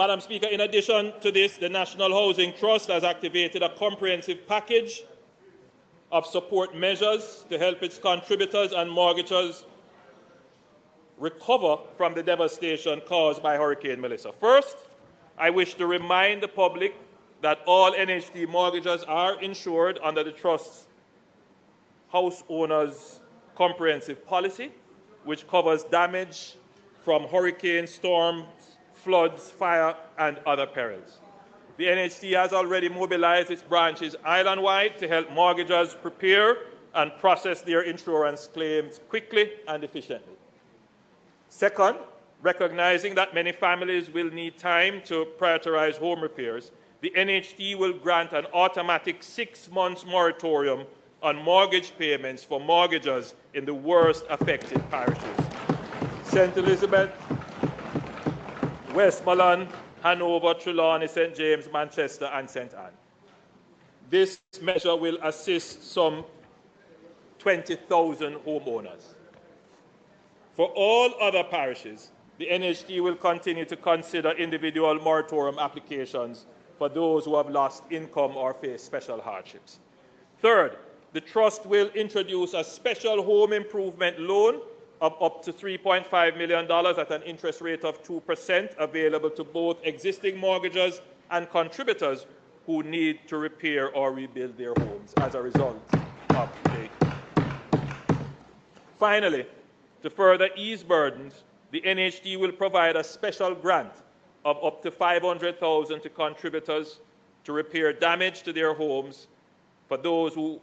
Madam Speaker, in addition to this, the National Housing Trust has activated a comprehensive package of support measures to help its contributors and mortgagors recover from the devastation caused by Hurricane Melissa. First, I wish to remind the public that all NHT mortgagors are insured under the Trust's House Owners Comprehensive Policy, which covers damage from hurricane, storms, floods, fire, and other perils. The NHT has already mobilized its branches island-wide to help mortgagors prepare and process their insurance claims quickly and efficiently. Second, recognizing that many families will need time to prioritize home repairs, the NHT will grant an automatic 6-month moratorium on mortgage payments for mortgagors in the worst affected parishes: St. Elizabeth, Westmoreland, Hanover, Trelawney, St. James, Manchester, and St. Anne. This measure will assist some 20,000 homeowners. For all other parishes, the NHT will continue to consider individual moratorium applications for those who have lost income or face special hardships. Third, the Trust will introduce a special home improvement loan of up to $3.5 million at an interest rate of 2%, available to both existing mortgagors and contributors who need to repair or rebuild their homes as a result of the. Finally, to further ease burdens, the NHT will provide a special grant of up to $500,000 to contributors to repair damage to their homes for those who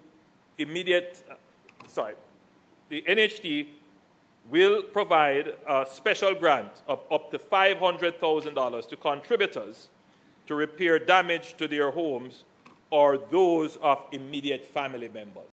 the NHT will provide a special grant of up to $500,000 to contributors to repair damage to their homes or those of immediate family members.